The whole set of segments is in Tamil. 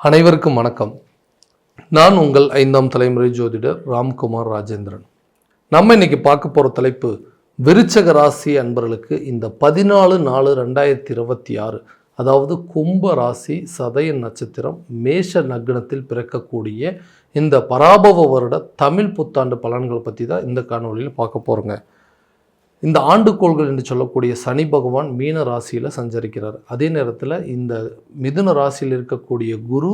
அனைவருக்கும் வணக்கம். நான் உங்கள் 5ஆம் தலைமுறை ஜோதிடர் ராம்குமார் ராஜேந்திரன். நம்ம இன்னைக்கு பார்க்க போகிற தலைப்பு விருச்சக ராசி அன்பர்களுக்கு இந்த 14/4/2026 அதாவது கும்ப ராசி சதய நட்சத்திரம் மேஷ லக்னத்தில் பிறக்கக்கூடிய இந்த பராபவ வருட தமிழ் புத்தாண்டு பலன்களை பற்றி தான் இந்த காணொலியில் பார்க்க போகிறோங்க. இந்த ஆண்டுகோள்கள் என்று சொல்லக்கூடிய சனி பகவான் மீன ராசியில் சஞ்சரிக்கிறார். அதே நேரத்தில் இந்த மிதுன ராசியில் இருக்கக்கூடிய குரு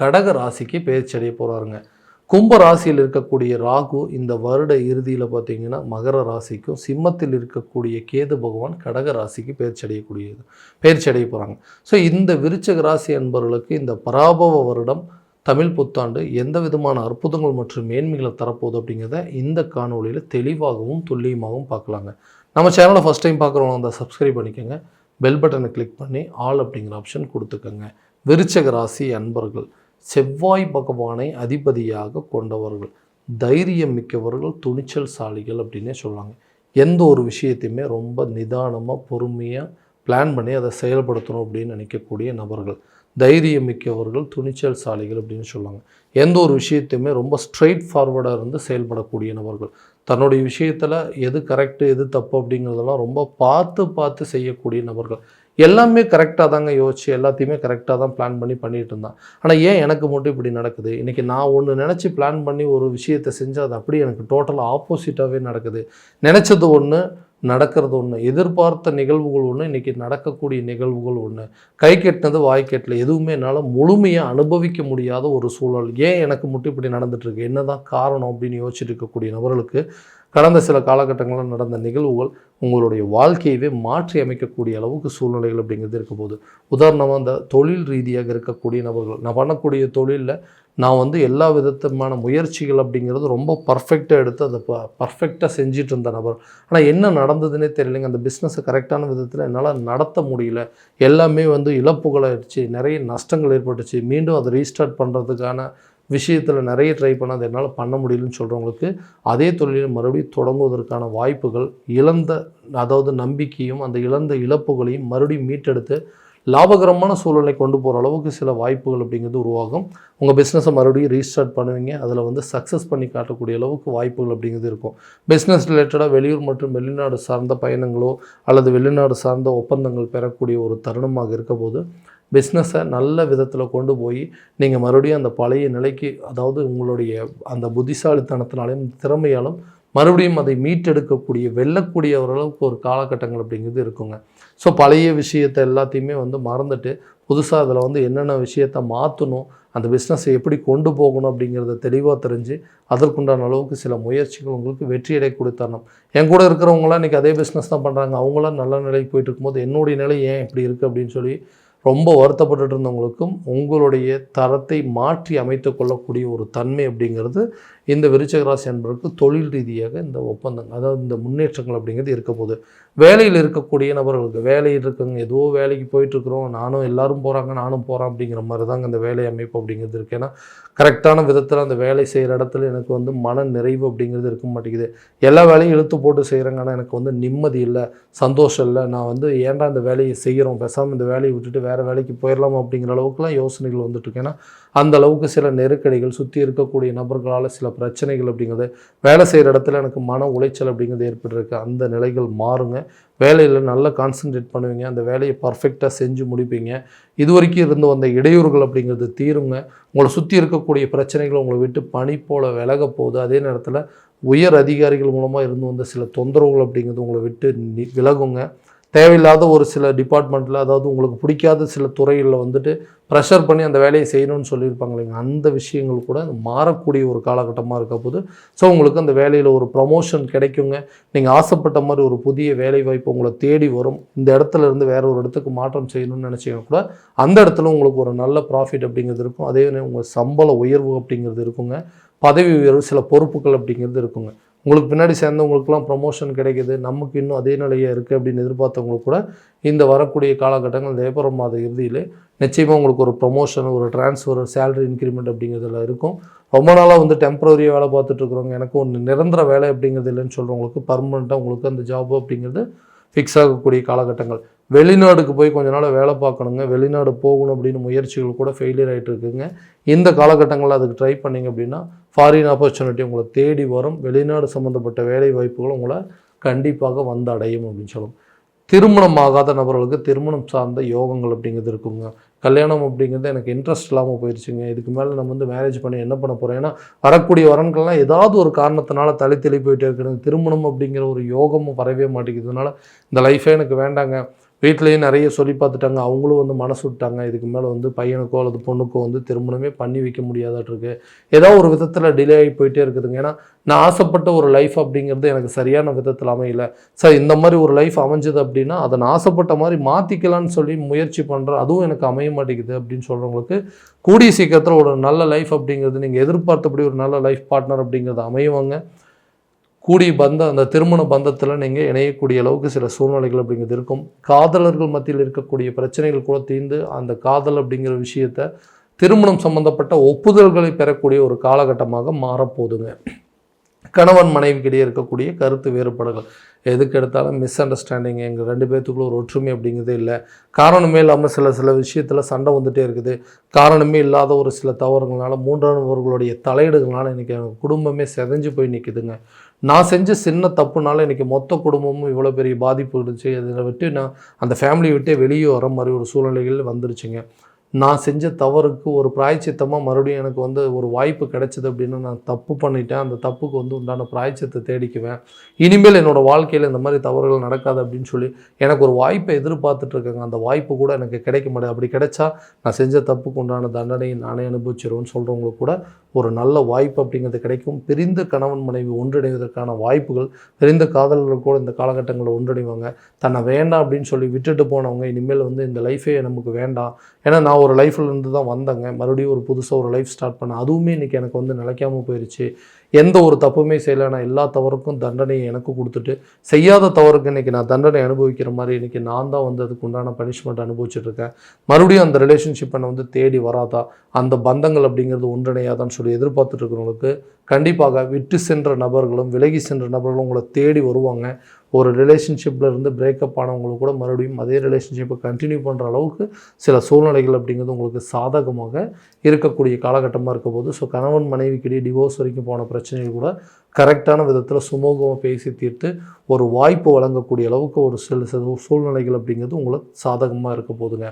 கடக ராசிக்கு பெயர்ச்சி அடைய போகிறாருங்க. கும்ப ராசியில் இருக்கக்கூடிய ராகு இந்த வருட இறுதியில் பார்த்திங்கன்னா மகர ராசிக்கும், சிம்மத்தில் இருக்கக்கூடிய கேது பகவான் கடக ராசிக்கு பெயர்ச்சி அடைய போகிறாங்க. ஸோ இந்த விருச்சக ராசி என்பவர்களுக்கு இந்த பராபவ வருடம் தமிழ் புத்தாண்டு எந்த விதமான அற்புதங்கள் மற்றும் மேன்மைகளை தரப்போகுது அப்படிங்கிறத இந்த காணொலியில் தெளிவாகவும் துல்லியமாகவும் பார்க்கலாங்க. நம்ம சேனலை ஃபஸ்ட் டைம் பார்க்குறவங்க அந்த சப்ஸ்கிரைப் பண்ணிக்கோங்க, பெல் பட்டனை கிளிக் பண்ணி ஆல் அப்படிங்கிற ஆப்ஷன் கொடுத்துக்கோங்க. விருச்சக ராசி அன்பர்கள் செவ்வாய் பகவானை அதிபதியாக கொண்டவர்கள், தைரியம் மிக்கவர்கள், துணிச்சல்சாலிகள் அப்படின்னே சொல்லுவாங்க. எந்த ஒரு விஷயத்தையுமே ரொம்ப நிதானமாக பொறுமையாக பிளான் பண்ணி அதை செயல்படுத்தணும் அப்படின்னு நினைக்கக்கூடிய நபர்கள், தைரியம் மிக்கவர்கள், துணிச்சல்சாலிகள் அப்படின்னு சொல்லுவாங்க. எந்த ஒரு விஷயத்தையுமே ரொம்ப ஸ்ட்ரெயிட் ஃபார்வர்டாக இருந்து செயல்படக்கூடிய நபர்கள், தன்னுடைய விஷயத்தில் எது கரெக்டு எது தப்பு அப்படிங்கிறதெல்லாம் ரொம்ப பார்த்து செய்யக்கூடிய நபர்கள். எல்லாமே கரெக்டாக தாங்க யோசிச்சு எல்லாத்தையுமே கரெக்டாக தான் பிளான் பண்ணிட்டு இருந்தான். ஆனால் ஏன் எனக்கு மட்டும் இப்படி நடக்குது? இன்றைக்கி நான் ஒன்று நினச்சி பிளான் பண்ணி ஒரு விஷயத்தை செஞ்சால் அது அப்படியே எனக்கு டோட்டலாக ஆப்போசிட்டாகவே நடக்குது. நினச்சது ஒன்று, நடக்கிறது ஒன்று, எதிர்பார்த்த நிகழ்வுகள் ஒன்று, இன்றைக்கி நடக்கக்கூடிய நிகழ்வுகள் ஒன்று, கை கெட்டினது வாய் கெட்டல, எதுவுமே என்னால் முழுமையாக அனுபவிக்க முடியாத ஒரு சூழல். ஏன் எனக்கு மட்டும் இப்படி நடந்துகிட்ருக்கு, என்ன தான் காரணம் அப்படின்னு யோசிச்சுட்டு இருக்கக்கூடிய நபர்களுக்கு கடந்த சில காலகட்டங்களில் நடந்த நிகழ்வுகள் உங்களுடைய வாழ்க்கையவே மாற்றி அமைக்கக்கூடிய அளவுக்கு சூழ்நிலைகள் அப்படிங்கிறது இருக்க போகுது. உதாரணமாக இந்த தொழில் ரீதியாக இருக்கக்கூடிய நபர்கள், நான் பண்ணக்கூடிய தொழிலில் நான் எல்லா விதமான முயற்சிகள் அப்படிங்கிறது ரொம்ப பர்ஃபெக்டாக எடுத்து அதை பர்ஃபெக்டாக செஞ்சுட்டு இருந்த நபர். ஆனால் என்ன நடந்ததுன்னே தெரியலைங்க. அந்த பிஸ்னஸை கரெக்டான விதத்தில் என்னால் நடத்த முடியல, எல்லாமே இழப்புகள் ஆயிடுச்சு, நிறைய நஷ்டங்கள் ஏற்பட்டுச்சு, மீண்டும் அதை ரீஸ்டார்ட் பண்ணுறதுக்கான விஷயத்தில் நிறைய ட்ரை பண்ண அதை என்னால் பண்ண முடியலன்னு சொல்கிறவங்களுக்கு அதே தொழிலில் மறுபடியும் தொடங்குவதற்கான வாய்ப்புகள், அதாவது நம்பிக்கையும் அந்த இழந்த இழப்புகளையும் மறுபடியும் மீட்டெடுத்து லாபகரமான சூழலை கொண்டு போகிற அளவுக்கு சில வாய்ப்புகள் அப்படிங்கிறது உருவாகும். உங்கள் பிஸ்னஸை மறுபடியும் ரீஸ்டார்ட் பண்ணுவீங்க, அதில் சக்ஸஸ் பண்ணி காட்டக்கூடிய அளவுக்கு வாய்ப்புகள் அப்படிங்கிறது இருக்கும். பிஸ்னஸ் ரிலேட்டடாக வெளியூர் மற்றும் வெளிநாடு சார்ந்த பயணங்களோ அல்லது வெளிநாடு சார்ந்த ஒப்பந்தங்கள் பெறக்கூடிய ஒரு தருணமாக இருக்க போது பிஸ்னஸை நல்ல விதத்தில் கொண்டு போய் நீங்கள் மறுபடியும் அந்த பழைய நிலைக்கு, அதாவது உங்களுடைய அந்த புத்திசாலித்தனத்தினாலையும் திறமையாலும் மறுபடியும் அதை மீட்டெடுக்கக்கூடிய வெல்லக்கூடிய ஓரளவுக்கு ஒரு காலகட்டங்கள் அப்படிங்கிறது இருக்குங்க. ஸோ பழைய விஷயத்தை எல்லாத்தையுமே மறந்துட்டு புதுசாக அதில் என்னென்ன விஷயத்தை மாற்றணும், அந்த பிஸ்னஸை எப்படி கொண்டு போகணும் அப்படிங்கிறத தெளிவாக தெரிஞ்சு அதற்குண்டான அளவுக்கு சில முயற்சிகள் உங்களுக்கு வெற்றியடை கொடுத்தரணும். என் கூட இருக்கிறவங்களாம் இன்றைக்கி அதே பிஸ்னஸ் தான் பண்ணுறாங்க, அவங்களாம் நல்ல நிலைக்கு போயிட்டு இருக்கும்போது என்னுடைய நிலை ஏன் இப்படி இருக்குது அப்படின்னு சொல்லி ரொம்ப வருத்தப்பட்டு இருந்தவங்களுக்கும் உங்களுடைய தரத்தை மாற்றி அமைத்து கொள்ளக்கூடிய ஒரு தன்மை அப்படிங்கிறது இந்த விருச்சிக ராசி என்பதற்கு தொழில் ரீதியாக இந்த ஒப்பந்தங்கள், அதாவது இந்த முன்னேற்றங்கள் அப்படிங்கிறது இருக்க போகுது. வேலையில் இருக்கக்கூடிய நபர்களுக்கு, வேலையில் இருக்கவங்க ஏதோ வேலைக்கு போயிட்டுருக்குறோம், நானும் எல்லோரும் போகிறாங்க நானும் போகிறேன் அப்படிங்கிற மாதிரி தாங்க இந்த வேலை அமைப்பு அப்படிங்கிறது இருக்குது. ஏன்னா கரெக்டான விதத்தில் அந்த வேலை செய்கிற இடத்துல எனக்கு மன நிறைவு அப்படிங்கிறது இருக்க மாட்டேங்குது. எல்லா வேலையும் இழுத்து போட்டு செய்கிறேங்க, ஆனால் எனக்கு நிம்மதி இல்லை, சந்தோஷம் இல்லை, நான் ஏன்டா இந்த வேலையை செய்கிறோம், பேசாமல் இந்த வேலையை விட்டுட்டு வேறு வேலைக்கு போயிடலாம் அப்படிங்கிற அளவுக்குலாம் யோசனைகள் வந்துட்டுருக்கு. ஏன்னா அந்த அளவுக்கு சில நெருக்கடிகள், சுற்றி இருக்கக்கூடிய நபர்களால் சில பிரச்சனைகள் அப்படிங்கிறது, வேலை செய்கிற இடத்துல எனக்கு மன உளைச்சல் அப்படிங்கிறது ஏற்பட்டுருக்கு. அந்த நிலைகள் மாறுங்க. வேலையில் நல்லா கான்சன்ட்ரேட் பண்ணுவீங்க, அந்த வேலையை பர்ஃபெக்டாக செஞ்சு முடிப்பீங்க. இது வரைக்கும் இருந்து வந்த இடையூறுகள் அப்படிங்கிறது தீருங்க. உங்களை சுற்றி இருக்கக்கூடிய பிரச்சனைகள் உங்களை விட்டு பனி போல் விலக போகுது. அதே நேரத்தில் உயர் அதிகாரிகள் மூலமாக இருந்து வந்த சில தொந்தரவுகள் அப்படிங்கிறது உங்களை விட்டு விலகுங்க. தேவையில்லாத ஒரு சில டிபார்ட்மெண்ட்டில், அதாவது உங்களுக்கு பிடிக்காத சில துறைகளில் ப்ரெஷர் பண்ணி அந்த வேலையை செய்யணும்னு சொல்லியிருப்பாங்க இல்லைங்க, அந்த விஷயங்கள் கூட மாறக்கூடிய ஒரு காலகட்டமாக இருக்க போது. ஸோ உங்களுக்கு அந்த வேலையில் ஒரு ப்ரமோஷன் கிடைக்குங்க. நீங்கள் ஆசைப்பட்ட மாதிரி ஒரு புதிய வேலை வாய்ப்பு உங்களை தேடி வரும். இந்த இடத்துல இருந்து வேற ஒரு இடத்துக்கு மாற்றம் செய்யணும்னு நினச்சிங்கன்னா கூட அந்த இடத்துல உங்களுக்கு ஒரு நல்ல ப்ராஃபிட் அப்படிங்கிறது இருக்கும். அதே உங்கள் சம்பள உயர்வு அப்படிங்கிறது இருக்குங்க. பதவி உயர்வு, சில பொறுப்புகள் அப்படிங்கிறது இருக்குங்க. உங்களுக்கு பின்னாடி சேர்ந்தவங்களுக்குலாம் ப்ரமோஷன் கிடைக்கிது, நமக்கு இன்னும் அதே நிலையாக இருக்குது அப்படின்னு எதிர்பார்த்தவங்களுக்கு கூட இந்த வரக்கூடிய காலகட்டங்கள் இந்த ஏப்ரல் மாத இறுதியிலே நிச்சயமாக உங்களுக்கு ஒரு ப்ரமோஷன், ஒரு ட்ரான்ஸ்ஃபர், சேலரி இன்க்ரிமெண்ட் அப்படிங்கிறதுல இருக்கும். ரொம்ப நாளாக டெம்பரரியாக வேலை பார்த்துட்ருக்குறவங்க, எனக்கு ஒன்று நிரந்தர வேலை அப்படிங்கிறது இல்லைன்னு சொல்கிறவங்களுக்கு பர்மனெண்ட்டாக உங்களுக்கு அந்த ஜாப் அப்படிங்கிறது ஃபிக்ஸ் ஆகக்கூடிய காலகட்டங்கள். வெளிநாடுக்கு போய் கொஞ்ச நாள் வேலை பார்க்கணுங்க, வெளிநாடு போகணும் அப்படின்னு முயற்சிகள் கூட ஃபெயிலியர் ஆகிட்டு இருக்குங்க. இந்த காலகட்டங்களில் அதுக்கு ட்ரை பண்ணிங்க அப்படின்னா ஃபாரின் ஆப்பர்ச்சுனிட்டி உங்களை தேடி வரும். வெளிநாடு சம்மந்தப்பட்ட வேலை வாய்ப்புகள் உங்களை கண்டிப்பாக வந்து அடையும் அப்படின்னு சொல்லும். திருமணம் ஆகாத நபர்களுக்கு திருமணம் சார்ந்த யோகங்கள் அப்படிங்கிறது இருக்குங்க. கல்யாணம் அப்படிங்கிறது எனக்கு இன்ட்ரெஸ்ட் இல்லாமல் போயிடுச்சுங்க, இதுக்கு மேலே நம்ம வந்து மேரேஜ் பண்ணி என்ன பண்ண போகிறோம், ஏன்னா வரக்கூடிய வரன்கள்லாம் ஏதாவது ஒரு காரணத்தினால தள்ளி போயிட்டே இருக்கிறது. திருமணம் அப்படிங்கிற ஒரு யோகமும் வரவே மாட்டேங்குதுனால இந்த லைஃபே எனக்கு வேண்டாங்க, வீட்லேயும் நிறைய சொல்லி பார்த்துட்டாங்க, அவங்களும் வந்து மனசு விட்டாங்க, இதுக்கு மேலே வந்து பையனுக்கோ அல்லது பொண்ணுக்கோ வந்து திருமணமே பண்ணி வைக்க முடியாதாட்டிருக்கு, ஏதோ ஒரு விதத்தில் டிலே ஆகி போயிட்டே இருக்குதுங்க. ஏன்னா நான் ஆசைப்பட்ட ஒரு லைஃப் அப்படிங்கிறது எனக்கு சரியான விதத்தில் அமையல. சார் இந்த மாதிரி ஒரு லைஃப் அமைஞ்சது அப்படின்னா அதை நான் ஆசைப்பட்ட மாதிரி மாற்றிக்கலான்னு சொல்லி முயற்சி பண்ணுறேன், அதுவும் எனக்கு அமைய மாட்டேங்குது அப்படின்னு சொல்கிறவங்களுக்கு கூடிய சீக்கிரத்தில் ஒரு நல்ல லைஃப் அப்படிங்கிறது, நீங்கள் எதிர்பார்த்தபடி ஒரு நல்ல லைஃப் பார்ட்னர் அப்படிங்கிறது அமையுவாங்க. கூடிய அந்த திருமண பந்தத்தில் நீங்கள் இணையக்கூடிய அளவுக்கு சில சூழ்நிலைகள் அப்படிங்கிறது இருக்கும். காதலர்கள் மத்தியில் இருக்கக்கூடிய பிரச்சனைகள் கூட தீர்ந்து அந்த காதல் அப்படிங்கிற விஷயத்தை திருமணம் சம்பந்தப்பட்ட ஒப்புதல்களை பெறக்கூடிய ஒரு காலகட்டமாக மாறப்போகுதுங்க. கணவன் மனைவிக்கிடையே இருக்கக்கூடிய கருத்து வேறுபாடுகள் எதுக்கு எடுத்தாலும் மிஸ் அண்டர்ஸ்டாண்டிங், எங்கள் 2 பேர்த்துக்குள்ள ஒரு ஒற்றுமை அப்படிங்கிறதே இல்லை. காரணமே இல்லாமல் சில விஷயத்தில் சண்டை வந்துகிட்டே இருக்குது. காரணமே இல்லாத ஒரு சில தவறுகள்னால, மூன்றானவர்களுடைய தலையீடுகள்னால இன்றைக்கி எனக்கு குடும்பமே செதஞ்சு போய் நிற்குதுங்க. நான் செஞ்ச சின்ன தப்புனால இன்றைக்கி மொத்த குடும்பமும் இவ்வளோ பெரிய பாதிப்பு இருந்துச்சு. அதில் விட்டு நான் அந்த ஃபேமிலியை விட்டே வெளியே வர மாதிரி ஒரு சூழ்நிலைகள் வந்துருச்சுங்க. நான் செஞ்ச தவறுக்கு ஒரு பிராயச்சித்தமாக மறுபடியும் எனக்கு வந்து ஒரு வாய்ப்பு கிடைச்சிது அப்படின்னா நான் தப்பு பண்ணிட்டேன், அந்த தப்புக்கு வந்து உண்டான பிராயச்சித்தை தேடிக்குவேன். இனிமேல் என்னோடய வாழ்க்கையில் இந்த மாதிரி தவறுகள் நடக்காது அப்படின்னு சொல்லி எனக்கு ஒரு வாய்ப்பை எதிர்பார்த்துட்ருக்கேங்க. அந்த வாய்ப்பு கூட எனக்கு கிடைக்க மாட்டேது. அப்படி கிடைச்சா நான் செஞ்ச தப்புக்கு உண்டான தண்டனையை நானே அனுபவிச்சிருவேன்னு சொல்கிறவங்களுக்கு கூட ஒரு நல்ல வாய்ப்பு அப்படிங்கிறது கிடைக்கும். பிரிந்த கணவன் மனைவி ஒன்றிணைவதற்கான வாய்ப்புகள், பிரிந்த காதலர்கள் கூட இந்த காலகட்டங்களில் ஒன்றிணைவாங்க. தன்னை வேண்டாம் அப்படின்னு சொல்லி விட்டுட்டு போனவங்க இனிமேல் வந்து இந்த லைஃபே நமக்கு வேண்டாம், ஏன்னா நான் ஒரு லைஃப்பில் இருந்து தான் வந்தேங்க, மறுபடியும் ஒரு புதுசாக ஒரு லைஃப் ஸ்டார்ட் பண்ணேன், அதுவுமே இன்றைக்கி எனக்கு வந்து நிலைக்காமல் போயிடுச்சு, எந்த ஒரு தப்புமே செய்யலை, நான் எல்லா தவறுக்கும் தண்டனையை எனக்கு கொடுத்துட்டு செய்யாத தவறுக்கு இன்றைக்கி நான் தண்டனை அனுபவிக்கிற மாதிரி இன்றைக்கி நான் தான் வந்து அதுக்கு உண்டான பனிஷ்மெண்ட் அனுபவிச்சுட்ருக்கேன். மறுபடியும் அந்த ரிலேஷன்ஷிப் என்னை வந்து தேடி வராதா, அந்த பந்தங்கள் அப்படிங்கிறது ஒன்றிணையாதான்னு சொல்லி எதிர்பார்த்துட்டு இருக்கிறவங்களுக்கு கண்டிப்பாக விட்டு சென்ற நபர்களும் விலகி சென்ற நபர்களும் உங்களை தேடி வருவாங்க. ஒரு ரிலேஷன்ஷிப்பில் இருந்து பிரேக்கப் ஆனவங்களுக்கு கூட மறுபடியும் அதே ரிலேஷன்ஷிப்பை கண்டினியூ பண்ணுற அளவுக்கு சில சூழ்நிலைகள் அப்படிங்கிறது உங்களுக்கு சாதகமாக இருக்கக்கூடிய காலகட்டமாக இருக்க போது. ஸோ கணவன் மனைவிக்கிடையே டிவோர்ஸ் வரைக்கும் போன பிரச்சனைகள் கூட கரெக்டான விதத்தில் சுமூகமாக பேசி தீர்த்து ஒரு வாய்ப்பு வழங்கக்கூடிய அளவுக்கு ஒரு சில சூழ்நிலைகள் அப்படிங்கிறது உங்களுக்கு சாதகமாக இருக்க போதுங்க.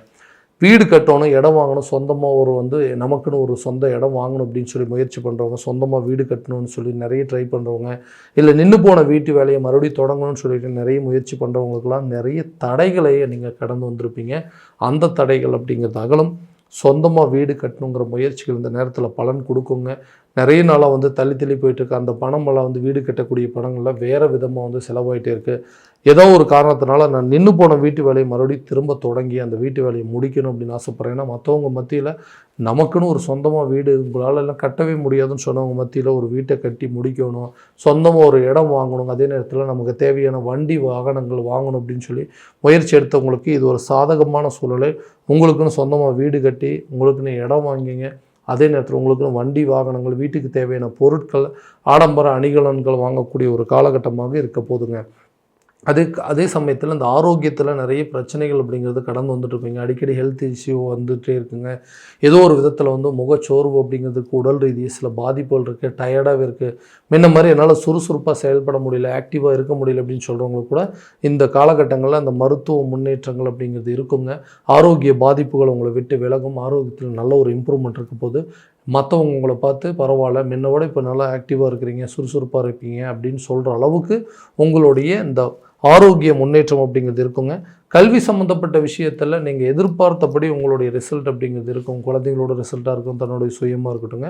வீடு கட்டணும், இடம் வாங்கணும், சொந்தமாக ஒரு வந்து நமக்குன்னு ஒரு சொந்த இடம் வாங்கணும் அப்படின்னு சொல்லி முயற்சி பண்ணுறவங்க, சொந்தமாக வீடு கட்டணும்னு சொல்லி நிறைய ட்ரை பண்ணுறவங்க, இல்லை நின்று போன வீட்டு வேலையை மறுபடியும் தொடங்கணும்னு சொல்லிட்டு நிறைய முயற்சி பண்ணுறவங்களுக்கெல்லாம் நிறைய தடைகளை நீங்கள் கடந்து வந்திருப்பீங்க. அந்த தடைகள் அப்படிங்கிறது அகலும். சொந்தமாக வீடு கட்டணுங்கிற முயற்சிகள் இந்த நேரத்தில் பலன் கொடுக்குங்க. நிறைய நாளாக வந்து தள்ளி போயிட்டுருக்கு. அந்த பணமெல்லாம் வந்து வீடு கட்டக்கூடிய பணங்கள்லாம் வேறு விதமாக வந்து செலவாயிட்டே இருக்குது. ஏதோ ஒரு காரணத்தினால நான் நின்று போன வீட்டு வேலையை மறுபடியும் திரும்ப தொடங்கி அந்த வீட்டு வேலையை முடிக்கணும் அப்படின்னு ஆசைப்பட்றேன். ஏன்னா மற்றவங்க மத்தியில் நமக்குன்னு ஒரு சொந்தமாக வீடு உங்களால் எல்லாம் கட்டவே முடியாதுன்னு சொன்னவங்க மத்தியில் ஒரு வீட்டை கட்டி முடிக்கணும், சொந்தமாக ஒரு இடம் வாங்கணும், அதே நேரத்தில் நமக்கு தேவையான வண்டி வாகனங்கள் வாங்கணும் அப்படின்னு சொல்லி முயற்சி எடுத்தவங்களுக்கு இது ஒரு சாதகமான சூழலை. உங்களுக்குன்னு சொந்தமாக வீடு கட்டி உங்களுக்குன்னு இடம் வாங்கிங்க, அதே நேரத்தில் உங்களுக்குன்னு வண்டி வாகனங்கள், வீட்டுக்கு தேவையான பொருட்கள், ஆடம்பர அணிகலன்கள் வாங்கக்கூடிய ஒரு காலகட்டமாக இருக்க போதுங்க. அதே சமயத்தில் இந்த ஆரோக்கியத்தில் நிறைய பிரச்சனைகள் அப்படிங்கிறது கடந்து வந்துட்டுருப்பீங்க. அடிக்கடி ஹெல்த் இஷ்யூ வந்துகிட்டே இருக்குங்க. ஏதோ ஒரு விதத்தில் வந்து முகச்சோர்வு அப்படிங்கிறதுக்கு உடல் ரீதியாக சில பாதிப்புகள் இருக்குது, டயர்டாகவே இருக்குது, முன்ன மாதிரி என்னால் சுறுசுறுப்பாக செயல்பட முடியல, ஆக்டிவாக இருக்க முடியல அப்படின்னு சொல்கிறவங்களுக்கு கூட இந்த காலகட்டங்களில் அந்த மருத்துவ முன்னேற்றங்கள் அப்படிங்கிறது இருக்குங்க. ஆரோக்கிய பாதிப்புகள் உங்களை விட்டு விலகும். ஆரோக்கியத்தில் நல்ல ஒரு இம்ப்ரூவ்மெண்ட் இருக்க போது. மற்றவங்க உங்களை பார்த்து பரவாயில்ல, முன்னோட இப்போ நல்லா ஆக்டிவாக இருக்கிறீங்க, சுறுசுறுப்பாக இருப்பீங்க அப்படின்னு சொல்கிற அளவுக்கு உங்களுடைய இந்த ஆரோக்கிய முன்னேற்றம் அப்படிங்கிறது இருக்குங்க. கல்வி சம்மந்தப்பட்ட விஷயத்தில் நீங்கள் எதிர்பார்த்தபடி உங்களுடைய ரிசல்ட் அப்படிங்கிறது இருக்கும். குழந்தைங்களோட ரிசல்ட்டாக இருக்கும், தன்னுடைய சுயமாக இருக்கட்டுங்க.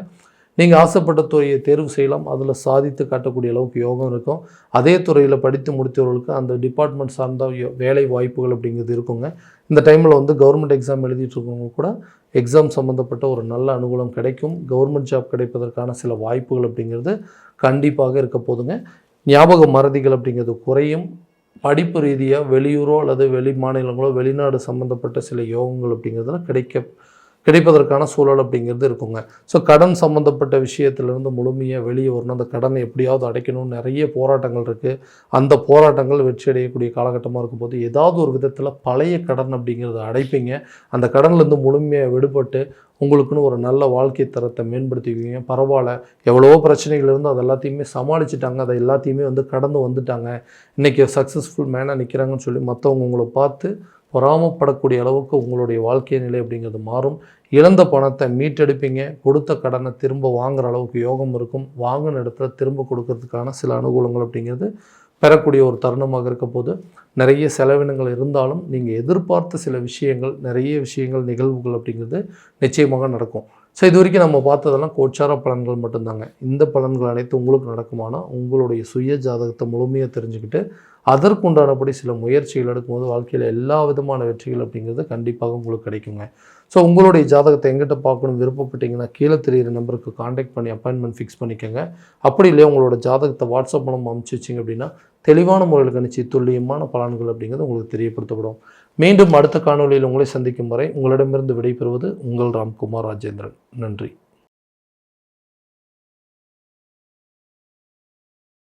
நீங்கள் ஆசைப்பட்ட துறையை தேர்வு செய்யலாம், அதில் சாதித்து காட்டக்கூடிய அளவுக்கு யோகம் இருக்கும். அதே துறையில் படித்து முடித்தவர்களுக்கு அந்த டிபார்ட்மெண்ட் சார்ந்த வேலை வாய்ப்புகள் அப்படிங்கிறது இருக்குங்க. இந்த டைமில் வந்து கவர்மெண்ட் எக்ஸாம் எழுதிட்டு இருக்கவங்க கூட எக்ஸாம் சம்மந்தப்பட்ட ஒரு நல்ல அனுகூலம் கிடைக்கும். கவர்மெண்ட் ஜாப் கிடைப்பதற்கான சில வாய்ப்புகள் அப்படிங்கிறது கண்டிப்பாக இருக்க போதுங்க. ஞாபக மறதிகள் அப்படிங்கிறது குறையும். படிப்பு ரீதியாக வெளியூரோ அல்லது வெளி மாநிலங்களோ வெளிநாடு சம்மந்தப்பட்ட சில யோகங்கள் அப்படிங்கிறதுல கிடைப்பதற்கான சூழல் அப்படிங்கிறது இருக்குங்க. ஸோ கடன் சம்மந்தப்பட்ட விஷயத்திலிருந்து முழுமையாக வெளியே வரணும், அந்த கடனை எப்படியாவது அடைக்கணும்னு நிறைய போராட்டங்கள் இருக்குது. அந்த போராட்டங்கள் வெற்றி அடையக்கூடிய காலகட்டமாக இருக்கும்போது ஏதாவது ஒரு விதத்தில் பழைய கடன் அப்படிங்கிறத அடைப்பீங்க. அந்த கடன்லேருந்து முழுமையாக விடுபட்டு உங்களுக்குன்னு ஒரு நல்ல வாழ்க்கை தரத்தை மேம்படுத்திக்குவீங்க. பரவாயில்ல, எவ்வளவோ பிரச்சனைகள் இருந்து அது எல்லாத்தையுமே சமாளிச்சுட்டாங்க, அதை எல்லாத்தையுமே கடந்து வந்துட்டாங்க, இன்றைக்கி சக்ஸஸ்ஃபுல் மேனாக நிற்கிறாங்கன்னு சொல்லி மற்றவங்க உங்களை பார்த்து பொறாமப்படக்கூடிய அளவுக்கு உங்களுடைய வாழ்க்கை நிலை அப்படிங்கிறது மாறும். இழந்த பணத்தை மீட்டெடுப்பீங்க. கொடுத்த கடனை திரும்ப வாங்குகிற அளவுக்கு யோகம் இருக்கும். வாங்கின இடத்துல திரும்ப கொடுக்கறதுக்கான சில அனுகூலங்கள் அப்படிங்கிறது பெறக்கூடிய ஒரு தருணமாக இருக்க போது, நிறைய செலவினங்கள் இருந்தாலும் நீங்கள் எதிர்பார்த்த சில விஷயங்கள், நிறைய விஷயங்கள், நிகழ்வுகள் அப்படிங்கிறது நிச்சயமாக நடக்கும். ஸோ இது வரைக்கும் நம்ம பார்த்ததெல்லாம் கோச்சார பலன்கள் மட்டும்தாங்க. இந்த பலன்கள் அனைத்து உங்களுக்கு நடக்குமானா உங்களுடைய சுய ஜாதகத்தை முழுமையாக தெரிஞ்சுக்கிட்டு அதற்குண்டானபடி சில முயற்சிகள் எடுக்கும்போது வாழ்க்கையில் எல்லா விதமான வெற்றிகள் அப்படிங்கிறது கண்டிப்பாக உங்களுக்கு கிடைக்குங்க. ஸோ உங்களுடைய ஜாதகத்தை எங்கிட்ட பார்க்கணும் விருப்பப்பட்டீங்கன்னா கீழே தெரியிற நம்பருக்கு காண்டாக்ட் பண்ணி அப்பாயின்மெண்ட் ஃபிக்ஸ் பண்ணிக்கோங்க. அப்படி இல்லையா உங்களோட ஜாதகத்தை வாட்ஸ்அப் மூலம் அனுப்பிச்சி வச்சிங்க அப்படின்னா தெளிவான முறையில் கணிச்சு துல்லியமான பலன்கள் அப்படிங்கிறது உங்களுக்கு தெரியப்படுத்தப்படும். மீண்டும் அடுத்த காணொலியில் உங்களை சந்திக்கும் வரை உங்களிடமிருந்து விடைபெறுவது உங்கள் ராம்குமார் ராஜேந்திரன். நன்றி.